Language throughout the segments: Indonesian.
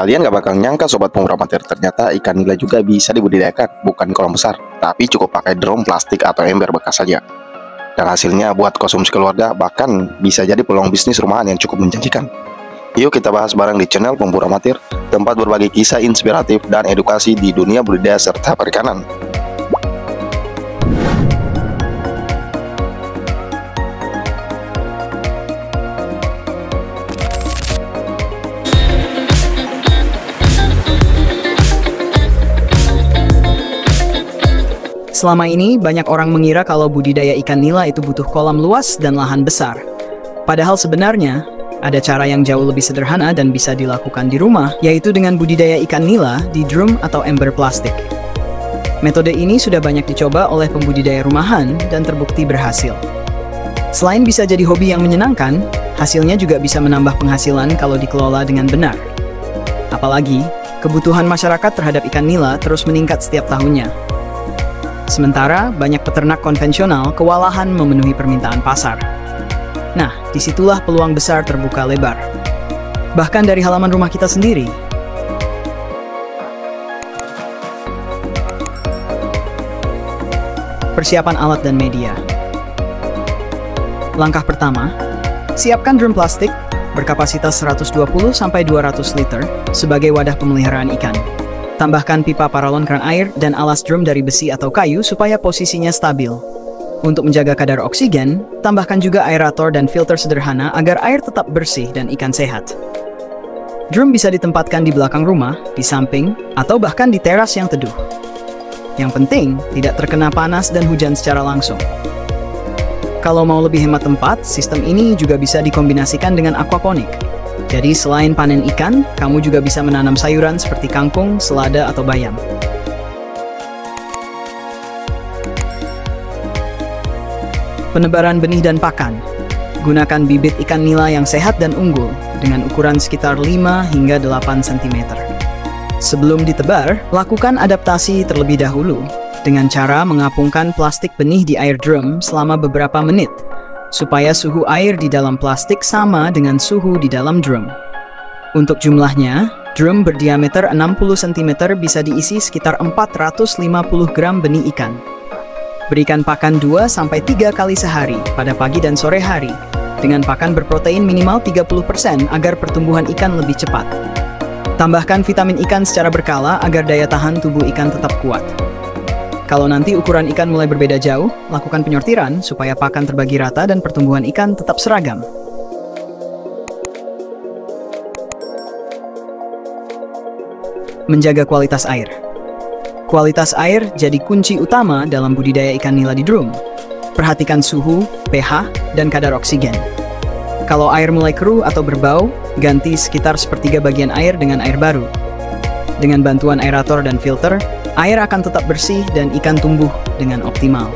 Kalian gak bakal nyangka sobat pemburu amatir, ternyata ikan nila juga bisa dibudidayakan, bukan kolam besar, tapi cukup pakai drum plastik atau ember bekas saja. Dan hasilnya buat konsumsi keluarga, bahkan bisa jadi peluang bisnis rumahan yang cukup menjanjikan. Yuk kita bahas bareng di channel Pemburu Amatir, tempat berbagi kisah inspiratif dan edukasi di dunia budidaya serta perikanan. Selama ini, banyak orang mengira kalau budidaya ikan nila itu butuh kolam luas dan lahan besar. Padahal sebenarnya, ada cara yang jauh lebih sederhana dan bisa dilakukan di rumah, yaitu dengan budidaya ikan nila di drum atau ember plastik. Metode ini sudah banyak dicoba oleh pembudidaya rumahan dan terbukti berhasil. Selain bisa jadi hobi yang menyenangkan, hasilnya juga bisa menambah penghasilan kalau dikelola dengan benar. Apalagi, kebutuhan masyarakat terhadap ikan nila terus meningkat setiap tahunnya. Sementara, banyak peternak konvensional kewalahan memenuhi permintaan pasar. Nah, disitulah peluang besar terbuka lebar. Bahkan dari halaman rumah kita sendiri. Persiapan alat dan media. Langkah pertama, siapkan drum plastik berkapasitas 120-200 liter sebagai wadah pemeliharaan ikan. Tambahkan pipa paralon keran air dan alas drum dari besi atau kayu supaya posisinya stabil. Untuk menjaga kadar oksigen, tambahkan juga aerator dan filter sederhana agar air tetap bersih dan ikan sehat. Drum bisa ditempatkan di belakang rumah, di samping, atau bahkan di teras yang teduh. Yang penting, tidak terkena panas dan hujan secara langsung. Kalau mau lebih hemat tempat, sistem ini juga bisa dikombinasikan dengan aquaponik. Jadi selain panen ikan, kamu juga bisa menanam sayuran seperti kangkung, selada, atau bayam. Penebaran benih dan pakan. Gunakan bibit ikan nila yang sehat dan unggul dengan ukuran sekitar 5 hingga 8 cm. Sebelum ditebar, lakukan adaptasi terlebih dahulu dengan cara mengapungkan plastik benih di air drum selama beberapa menit, supaya suhu air di dalam plastik sama dengan suhu di dalam drum. Untuk jumlahnya, drum berdiameter 60 cm bisa diisi sekitar 450 gram benih ikan. Berikan pakan 2-3 kali sehari pada pagi dan sore hari, dengan pakan berprotein minimal 30% agar pertumbuhan ikan lebih cepat. Tambahkan vitamin ikan secara berkala agar daya tahan tubuh ikan tetap kuat. Kalau nanti ukuran ikan mulai berbeda jauh, lakukan penyortiran supaya pakan terbagi rata dan pertumbuhan ikan tetap seragam. Menjaga kualitas air. Kualitas air jadi kunci utama dalam budidaya ikan nila di drum. Perhatikan suhu, pH, dan kadar oksigen. Kalau air mulai keruh atau berbau, ganti sekitar sepertiga bagian air dengan air baru. Dengan bantuan aerator dan filter, air akan tetap bersih dan ikan tumbuh dengan optimal.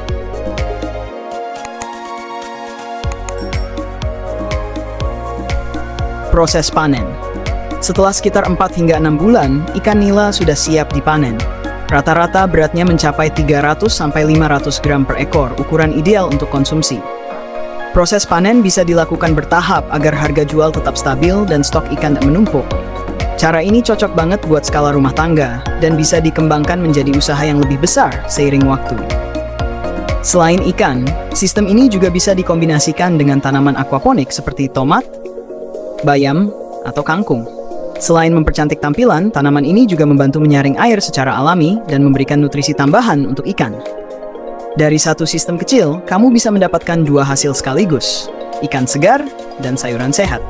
Proses panen. Setelah sekitar 4 hingga 6 bulan, ikan nila sudah siap dipanen. Rata-rata beratnya mencapai 300-500 gram per ekor, ukuran ideal untuk konsumsi. Proses panen bisa dilakukan bertahap agar harga jual tetap stabil dan stok ikan tak menumpuk. Cara ini cocok banget buat skala rumah tangga dan bisa dikembangkan menjadi usaha yang lebih besar seiring waktu. Selain ikan, sistem ini juga bisa dikombinasikan dengan tanaman aquaponik seperti tomat, bayam, atau kangkung. Selain mempercantik tampilan, tanaman ini juga membantu menyaring air secara alami dan memberikan nutrisi tambahan untuk ikan. Dari satu sistem kecil, kamu bisa mendapatkan 2 hasil sekaligus, ikan segar dan sayuran sehat.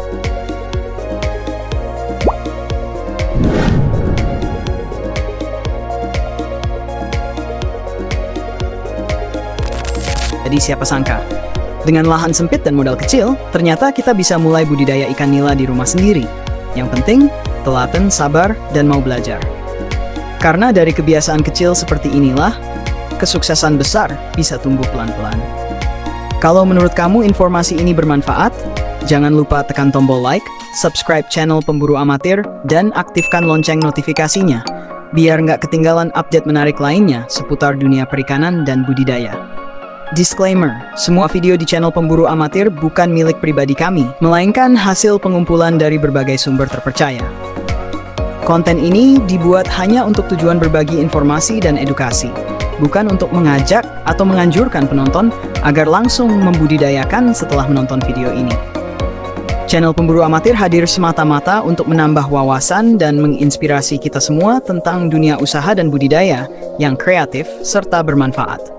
Jadi siapa sangka, dengan lahan sempit dan modal kecil, ternyata kita bisa mulai budidaya ikan nila di rumah sendiri. Yang penting, telaten, sabar, dan mau belajar. Karena dari kebiasaan kecil seperti inilah, kesuksesan besar bisa tumbuh pelan-pelan. Kalau menurut kamu informasi ini bermanfaat, jangan lupa tekan tombol like, subscribe channel Pemburu Amatir, dan aktifkan lonceng notifikasinya, biar nggak ketinggalan update menarik lainnya seputar dunia perikanan dan budidaya. Disclaimer, semua video di channel Pemburu Amatir bukan milik pribadi kami, melainkan hasil pengumpulan dari berbagai sumber terpercaya. Konten ini dibuat hanya untuk tujuan berbagi informasi dan edukasi, bukan untuk mengajak atau menganjurkan penonton agar langsung membudidayakan setelah menonton video ini. Channel Pemburu Amatir hadir semata-mata untuk menambah wawasan dan menginspirasi kita semua tentang dunia usaha dan budidaya yang kreatif serta bermanfaat.